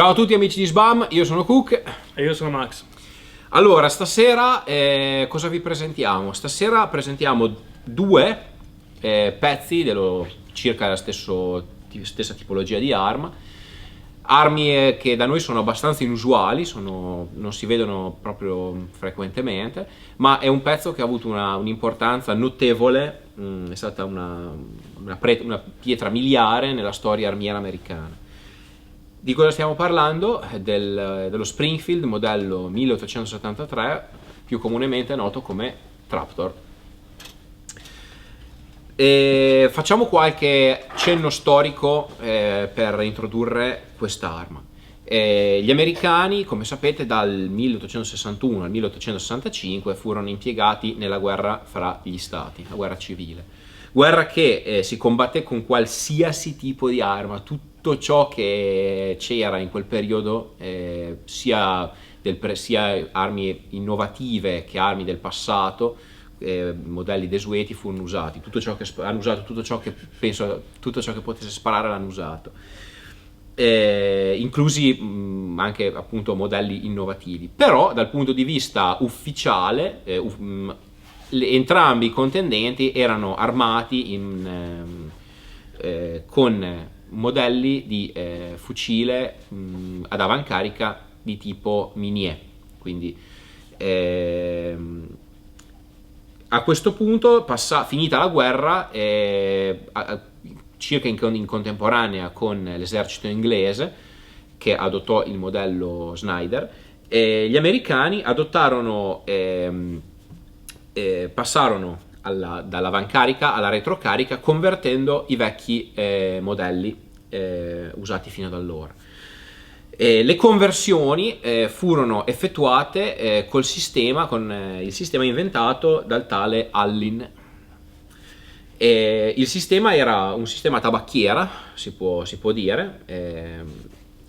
Ciao a tutti amici di SBAM, io sono Cook. E io sono Max. Allora, stasera cosa vi presentiamo? Stasera presentiamo due pezzi dello circa la stessa tipologia di armi che da noi sono abbastanza inusuali, non si vedono proprio frequentemente, ma è un pezzo che ha avuto un'importanza notevole, è stata una pietra miliare nella storia armiera americana. Di cosa stiamo parlando? Dello Springfield modello 1873, più comunemente noto come Traptor. Facciamo qualche cenno storico per introdurre quest'arma. Gli americani, come sapete, dal 1861 al 1865 furono impiegati nella guerra fra gli stati, la guerra civile. Guerra che si combatté con qualsiasi tipo di arma, tutto ciò che c'era in quel periodo, sia armi innovative che armi del passato, modelli desueti furono usati, hanno usato tutto ciò che potesse sparare l'hanno usato, inclusi anche appunto modelli innovativi. Però dal punto di vista ufficiale entrambi i contendenti erano armati con modelli di fucile ad avancarica di tipo Minié. Quindi a questo punto, finita la guerra, circa in contemporanea con l'esercito inglese, che adottò il modello Snyder, gli americani passarono dall'avancarica alla retrocarica, convertendo i vecchi modelli usati fino ad allora. Le conversioni furono effettuate con il sistema inventato dal tale Allin. Il sistema era un sistema tabacchiera, si può dire,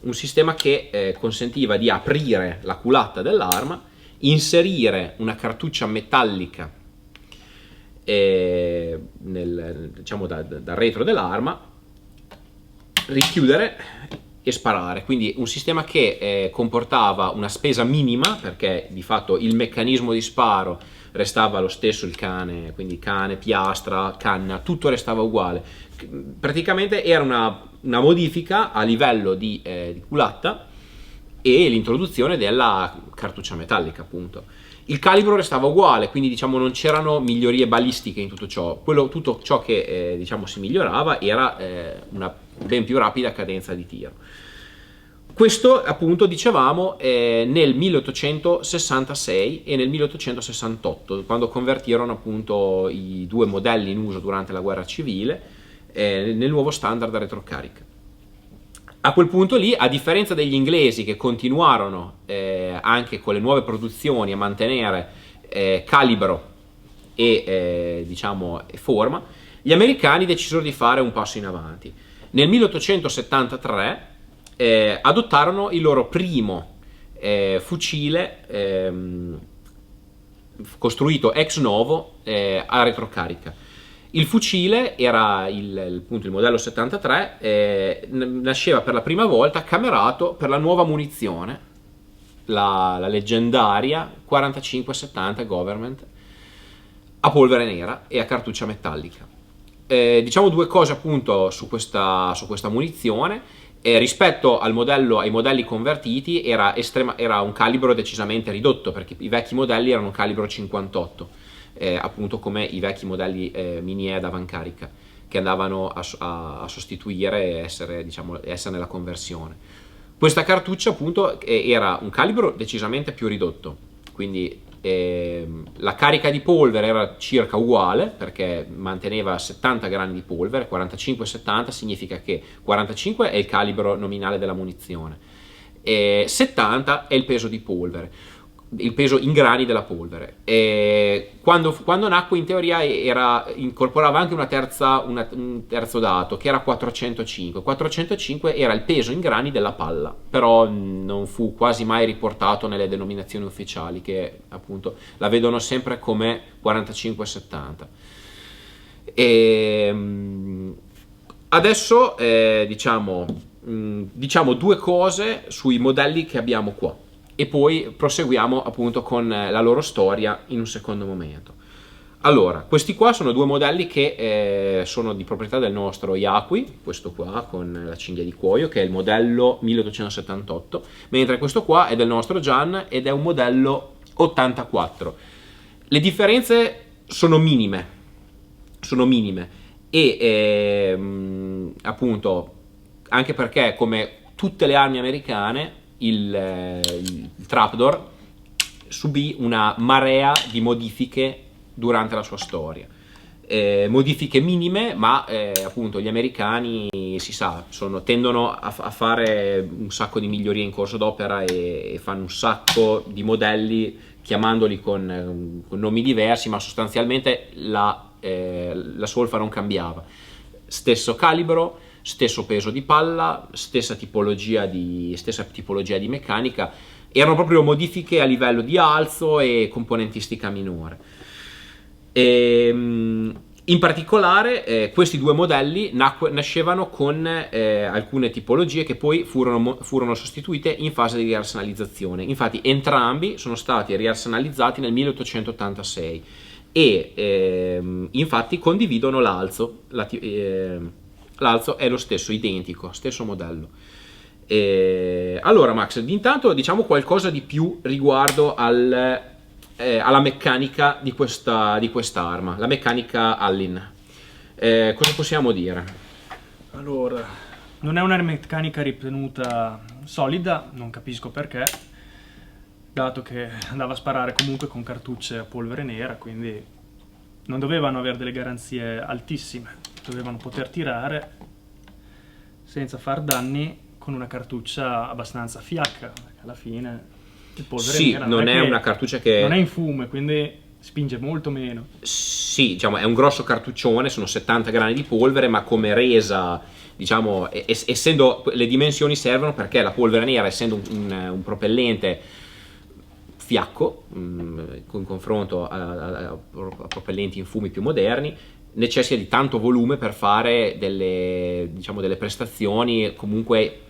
un sistema che consentiva di aprire la culatta dell'arma, inserire una cartuccia metallica diciamo dal retro dell'arma, richiudere e sparare. Quindi un sistema che comportava una spesa minima, perché di fatto il meccanismo di sparo restava lo stesso, il cane, quindi cane, piastra, canna, tutto restava uguale. Praticamente era una modifica a livello di culatta e l'introduzione della cartuccia metallica, appunto. Il calibro restava uguale, quindi diciamo non c'erano migliorie balistiche in tutto ciò. Tutto ciò che diciamo si migliorava era una ben più rapida cadenza di tiro. Questo appunto dicevamo nel 1866 e nel 1868, quando convertirono appunto i due modelli in uso durante la guerra civile nel nuovo standard a retrocarica. A quel punto lì, a differenza degli inglesi che continuarono anche con le nuove produzioni a mantenere calibro e diciamo forma, gli americani decisero di fare un passo in avanti. Nel 1873 adottarono il loro primo fucile costruito ex novo a retrocarica. Il fucile era il modello 73, nasceva per la prima volta camerato per la nuova munizione, la leggendaria 45-70 Government a polvere nera e a cartuccia metallica. Diciamo due cose appunto su questa munizione. Rispetto ai modelli convertiti era un calibro decisamente ridotto, perché i vecchi modelli erano un calibro 58. Appunto come i vecchi modelli Minié ad avancarica, che andavano a sostituire e essere nella conversione. Questa cartuccia appunto era un calibro decisamente più ridotto, quindi la carica di polvere era circa uguale, perché manteneva 70 grani di polvere. 45-70 significa che 45 è il calibro nominale della munizione e 70 è il peso di polvere, il peso in grani della polvere. Quando nacque, in teoria incorporava anche un terzo dato, che era 405. 405 era il peso in grani della palla, però non fu quasi mai riportato nelle denominazioni ufficiali, che appunto la vedono sempre come 45-70. Adesso diciamo diciamo due cose sui modelli che abbiamo qua e poi proseguiamo appunto con la loro storia in un secondo momento. Allora, questi qua sono due modelli che sono di proprietà del nostro Yaqui, questo qua con la cinghia di cuoio che è il modello 1878, mentre questo qua è del nostro Gian ed è un modello 84. Le differenze sono minime e appunto anche perché come tutte le armi americane il Trapdoor subì una marea di modifiche durante la sua storia. Modifiche minime, ma appunto gli americani, si sa, tendono a fare un sacco di migliorie in corso d'opera e fanno un sacco di modelli chiamandoli con nomi diversi, ma sostanzialmente la solfa non cambiava. Stesso calibro, stesso peso di palla, stessa tipologia di meccanica. Erano proprio modifiche a livello di alzo e componentistica minore. In particolare questi due modelli nascevano con alcune tipologie che poi furono sostituite in fase di riarsenalizzazione. Infatti entrambi sono stati riarsenalizzati nel 1886 e infatti condividono l'alzo. L'alzo è lo stesso, identico, stesso modello. Allora Max, intanto diciamo qualcosa di più riguardo alla meccanica di questa arma, la meccanica Allin. Cosa possiamo dire? Allora, non è una meccanica ritenuta solida, non capisco perché, dato che andava a sparare comunque con cartucce a polvere nera, quindi non dovevano avere delle garanzie altissime, dovevano poter tirare senza far danni con una cartuccia abbastanza fiacca, perché alla fine il polvere nera non è una cartuccia che non è in fume, quindi spinge molto meno. Sì, diciamo è un grosso cartuccione, sono 70 grani di polvere, ma come resa, diciamo, essendo le dimensioni servono perché la polvere nera, essendo un propellente fiacco in confronto a propellenti in fumi più moderni, necessita di tanto volume per fare delle prestazioni comunque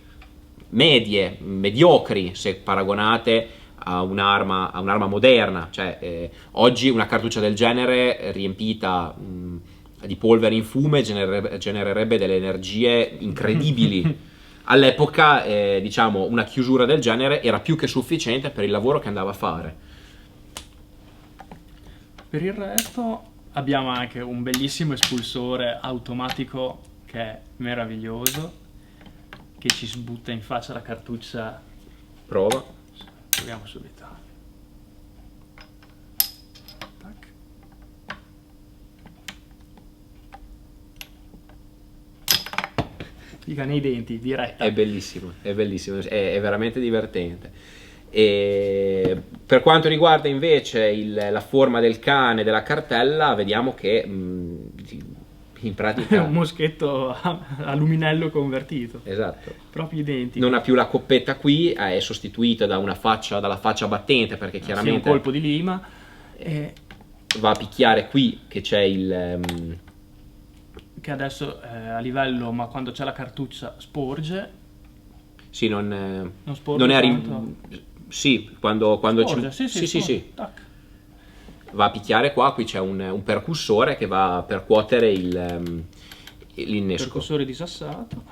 medie, mediocri se paragonate a un'arma moderna. Cioè, oggi una cartuccia del genere riempita di polvere in fume genererebbe delle energie incredibili. All'epoca, diciamo, una chiusura del genere era più che sufficiente per il lavoro che andava a fare. Per il resto abbiamo anche un bellissimo espulsore automatico che è meraviglioso, che ci sbutta in faccia la cartuccia. Prova. Proviamo subito. Tac. Figa nei denti, diretta. È bellissimo, è veramente divertente. E per quanto riguarda invece la forma del cane, della cartella, vediamo che in pratica è un moschetto a luminello convertito. Esatto. Proprio identico. Non ha più la coppetta qui, è sostituita dalla faccia battente, perché chiaramente un colpo di lima e va a picchiare qui che c'è che adesso a livello, ma quando c'è la cartuccia sporge. Sì, non sporge non è tanto. Sì, quando sporge, sì. Tac. Va a picchiare qua, qui c'è un percussore che va a percuotere l'innesco. Percussore disassato,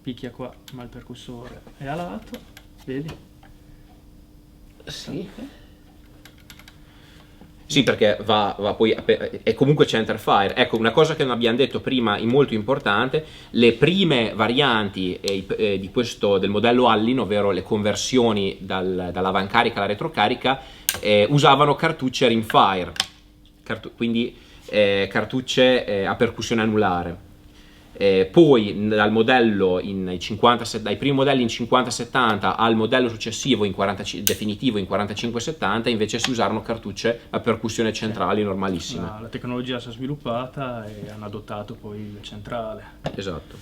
picchia qua, ma il percussore è a lato, vedi? Sì. Sì, perché va poi è comunque centerfire. Ecco, una cosa che non abbiamo detto prima, molto importante: le prime varianti del modello Allin, ovvero le conversioni dall'avancarica alla retrocarica, usavano cartucce rimfire, quindi cartucce a percussione anulare. Poi dai primi modelli in 50-70 al modello successivo definitivo in 45-70 invece si usarono cartucce a percussione centrali normalissime. La tecnologia si è sviluppata e hanno adottato poi il centrale. Esatto.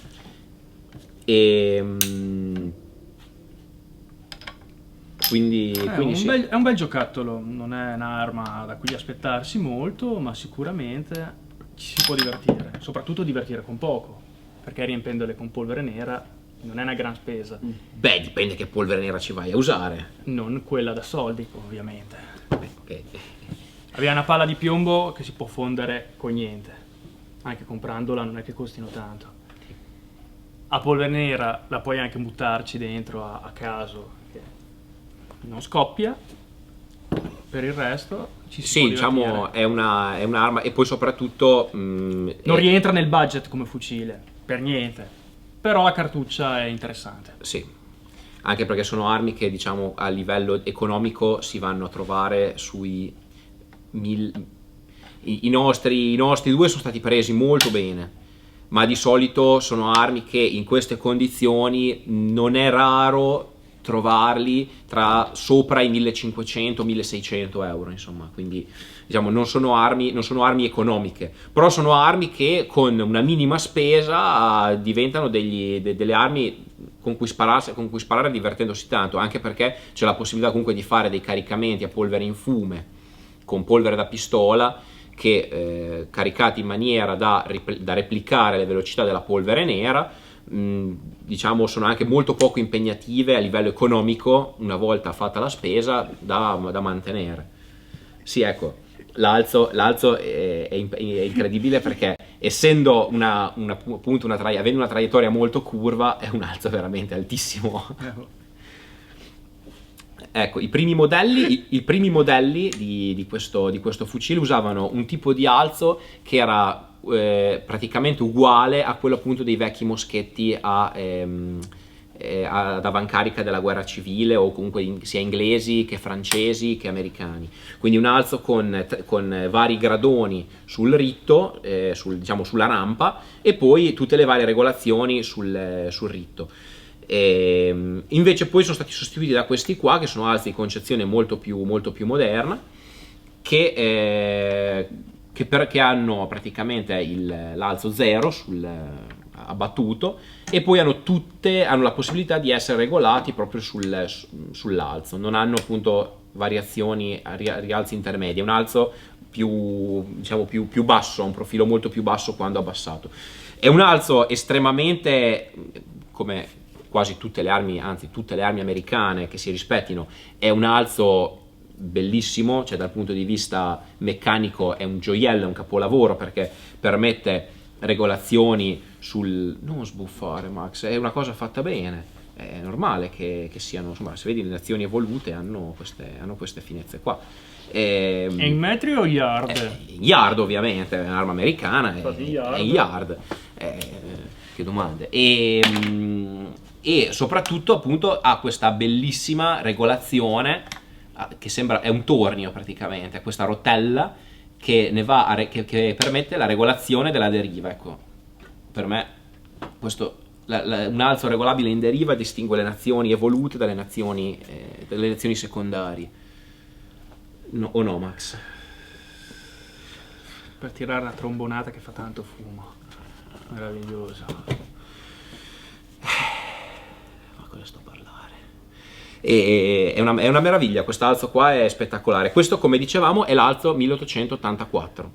Quindi sì. È un bel giocattolo, non è un'arma da cui aspettarsi molto, ma sicuramente ci si può divertire, soprattutto divertire con poco, perché riempendole con polvere nera non è una gran spesa. Beh, dipende che polvere nera ci vai a usare. Non quella da soldi, ovviamente. Ok. Abbiamo una palla di piombo che si può fondere con niente, anche comprandola non è che costino tanto. A polvere nera la puoi anche buttarci dentro a caso, che non scoppia. Per il resto ci si Sì, può diciamo divertire. è un'arma, e poi soprattutto Non rientra nel budget come fucile, per niente. Però la cartuccia è interessante. sì, anche perché sono armi che diciamo a livello economico si vanno a trovare sui i nostri due sono stati presi molto bene, ma di solito sono armi che in queste condizioni non è raro trovarli tra sopra i 1500-1600 euro, insomma, quindi diciamo non sono armi economiche, però sono armi che con una minima spesa diventano delle armi con cui sparare divertendosi tanto, anche perché c'è la possibilità comunque di fare dei caricamenti a polvere in fume con polvere da pistola che caricati in maniera da replicare le velocità della polvere nera, diciamo sono anche molto poco impegnative a livello economico una volta fatta la spesa da mantenere. Sì, ecco, l'alzo è incredibile perché essendo avendo una traiettoria molto curva è un alzo veramente altissimo. Ecco, i primi modelli di questo fucile usavano un tipo di alzo che era praticamente uguale a quello appunto dei vecchi moschetti ad avancarica della guerra civile, o comunque sia inglesi che francesi che americani. Quindi un alzo con vari gradoni sul ritto, diciamo sulla rampa, e poi tutte le varie regolazioni sul ritto. Invece poi sono stati sostituiti da questi qua, che sono alzi di concezione molto più moderna, che hanno praticamente l'alzo zero abbattuto, e poi hanno la possibilità di essere regolati proprio sull'alzo, non hanno appunto variazioni a rialzi intermedi, è un alzo diciamo più basso, ha un profilo molto più basso quando abbassato. È un alzo estremamente, come quasi tutte le armi, anzi tutte le armi americane che si rispettino, è un alzo bellissimo, cioè dal punto di vista meccanico è un gioiello, è un capolavoro, perché permette regolazioni non sbuffare Max, è una cosa fatta bene, è normale che siano, insomma, se vedi le nazioni evolute hanno queste finezze qua. È in metri o yard? Yard, ovviamente, è un'arma americana, è yard. Che domande. E soprattutto appunto ha questa bellissima regolazione che sembra è un tornio praticamente, questa rotella che che permette la regolazione della deriva. Ecco, per me questo un alzo regolabile in deriva distingue le nazioni evolute dalle nazioni secondarie. No, o no, Max? Per tirare una trombonata che fa tanto fumo. Meraviglioso. Ma cosa sto a parlare? È una meraviglia, quest'alzo qua è spettacolare. Questo, come dicevamo, è l'alzo 1884,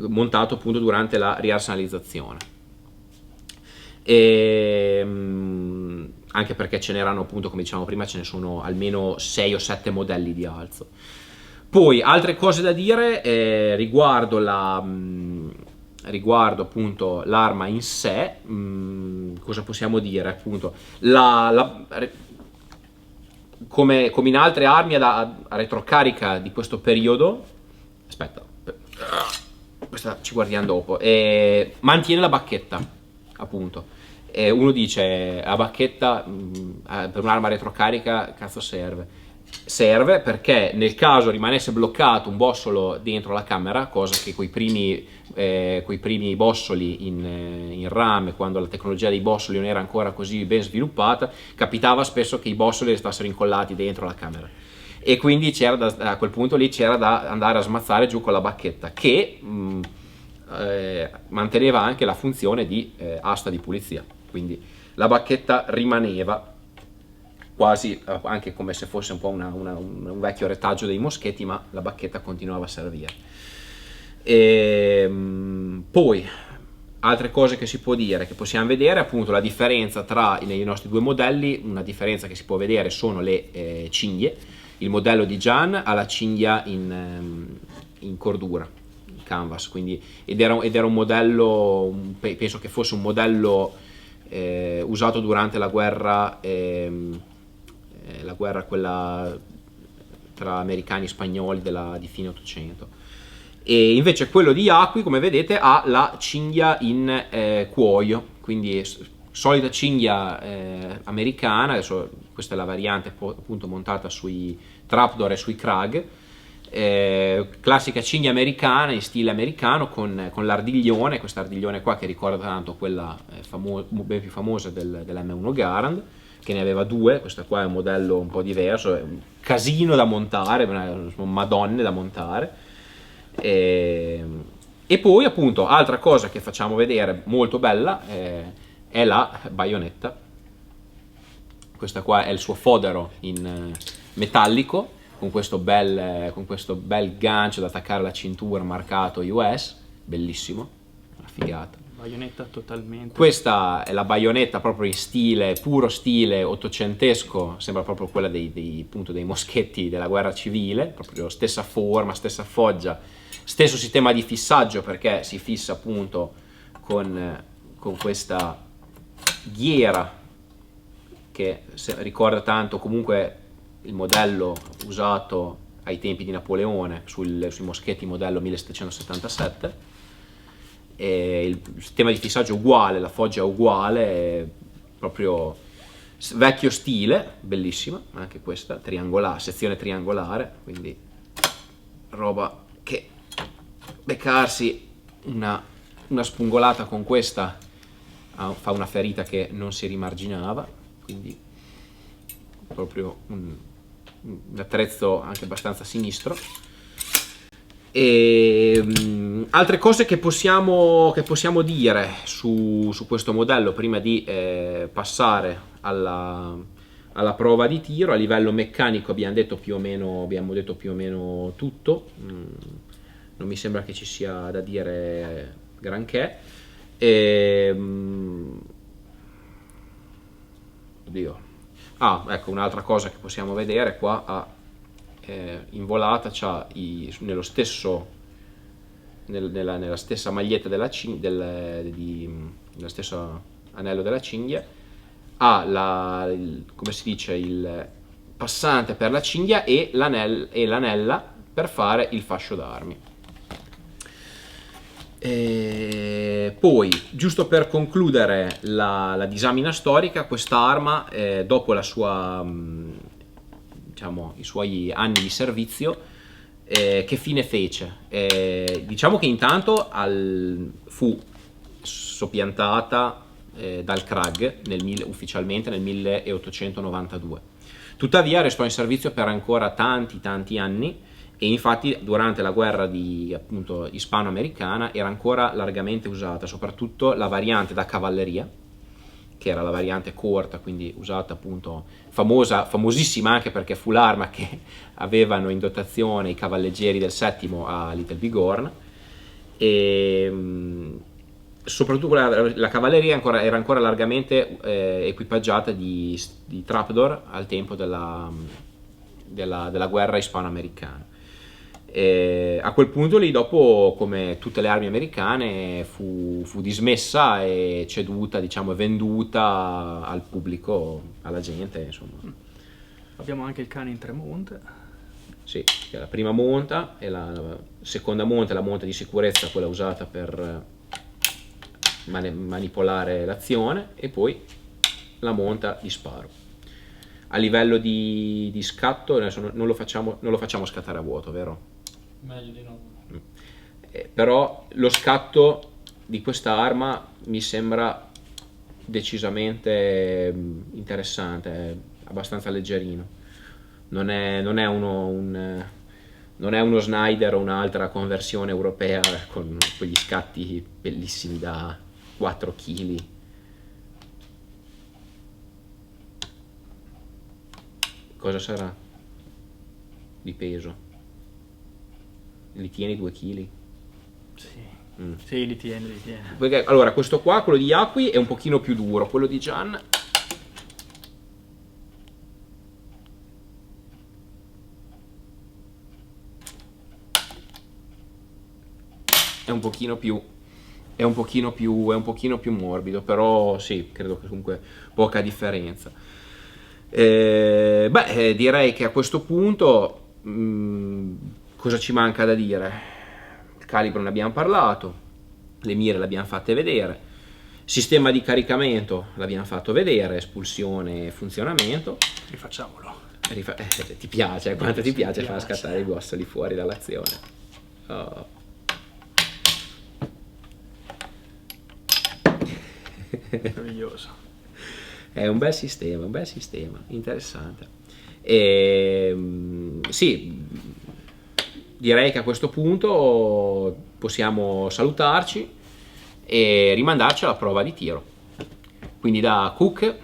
montato appunto durante la riarsenalizzazione. Anche perché ce n'erano, appunto, come dicevamo prima, ce ne sono almeno 6 o 7 modelli di alzo. Poi altre cose da dire riguardo appunto l'arma in sé. Cosa possiamo dire? Appunto come in altre armi a retrocarica di questo periodo, aspetta, questa ci guardiamo dopo, mantiene la bacchetta, appunto. Uno dice la bacchetta per un'arma retrocarica cazzo serve perché nel caso rimanesse bloccato un bossolo dentro la camera, cosa che coi primi bossoli in RAM, quando la tecnologia dei bossoli non era ancora così ben sviluppata, capitava spesso che i bossoli restassero incollati dentro la camera, e quindi a quel punto lì c'era da andare a smazzare giù con la bacchetta, che manteneva anche la funzione di asta di pulizia, quindi la bacchetta rimaneva quasi anche come se fosse un po' un vecchio retaggio dei moschetti, ma la bacchetta continuava a servire. Poi altre cose che si può dire, che possiamo vedere, appunto la differenza tra i nostri due modelli. Una differenza che si può vedere sono le cinghie. Il modello di Gian ha la cinghia in cordura, in canvas, quindi, ed era un modello, penso che fosse un modello usato durante la guerra quella tra americani e spagnoli di fine 800. E invece quello di Yaqui, come vedete, ha la cinghia in cuoio, quindi solita cinghia americana. Adesso questa è la variante appunto montata sui trapdoor e sui Krag, classica cinghia americana in stile americano con l'ardiglione, questa ardiglione qua che ricorda tanto quella ben più famosa dell'M1 Garand, che ne aveva due. Questa qua è un modello un po' diverso, è un casino da montare, madonne da montare. E poi appunto altra cosa che facciamo vedere molto bella è la baionetta. Questa qua è il suo fodero in metallico con questo bel gancio da attaccare alla cintura marcato US, bellissimo, una figata. Baionetta totalmente. Questa è la baionetta proprio in stile, puro stile ottocentesco, sembra proprio quella dei moschetti della guerra civile, proprio stessa forma, stessa foggia, stesso sistema di fissaggio, perché si fissa appunto con questa ghiera che ricorda tanto comunque il modello usato ai tempi di Napoleone sui moschetti modello 1777. Il sistema di fissaggio è uguale, la foggia è uguale, è proprio vecchio stile, bellissima anche questa, triangolare, sezione triangolare, quindi roba che beccarsi una spungolata con questa fa una ferita che non si rimarginava, quindi proprio un attrezzo anche abbastanza sinistro. E altre cose che possiamo dire su questo modello prima di passare alla prova di tiro. A livello meccanico abbiamo detto più o meno tutto. Non mi sembra che ci sia da dire granché. Ecco, un'altra cosa che possiamo vedere qua in volata c'ha nella stessa maglietta nello stesso anello della cinghia ha come si dice, il passante per la cinghia e l'anella per fare il fascio d'armi. Poi, giusto per concludere la disamina storica, questa arma dopo la sua i suoi anni di servizio, che fine fece? Diciamo che intanto fu soppiantata dal Krag ufficialmente nel 1892. Tuttavia restò in servizio per ancora tanti anni, e infatti durante la guerra appunto ispano-americana era ancora largamente usata, soprattutto la variante da cavalleria, che era la variante corta, quindi usata appunto, famosissima anche perché fu l'arma che avevano in dotazione i cavalleggeri del settimo a Little Bighorn. E soprattutto la cavalleria era ancora largamente equipaggiata di trapdoor al tempo della guerra ispano-americana. A quel punto lì, dopo, come tutte le armi americane, fu dismessa e ceduta, diciamo, e venduta al pubblico, alla gente, insomma. Abbiamo anche il cane in tre monte. Sì, che è la prima monta, e la seconda monta è la monta di sicurezza, quella usata per manipolare l'azione, e poi la monta di sparo. A livello di scatto adesso non lo facciamo scattare a vuoto, vero? Meglio di no. Però lo scatto di questa arma mi sembra decisamente interessante, è abbastanza leggerino. Non è uno Snyder o un'altra conversione europea con quegli scatti bellissimi da 4 kg. Cosa sarà di peso? Li tieni 2 kg? Sì. Sì, li tiene, li tiene. Perché, allora, questo qua, quello di Yaqui, è un pochino più duro, quello di Gian è un pochino più morbido, però sì, credo che comunque poca differenza. Direi che a questo punto cosa ci manca da dire? Il calibro ne abbiamo parlato, le mire le abbiamo fatte vedere, sistema di caricamento l'abbiamo fatto vedere, espulsione e funzionamento. Rifacciamolo. Ti piace, quanto ti piace far piace. scattare i bossoli fuori dall'azione. Oh. Meraviglioso. È un bel sistema, interessante. Sì, direi che a questo punto possiamo salutarci e rimandarci alla prova di tiro. Quindi da Cook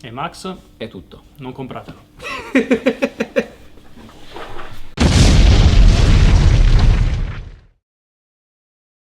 E Max, è tutto. non compratelo.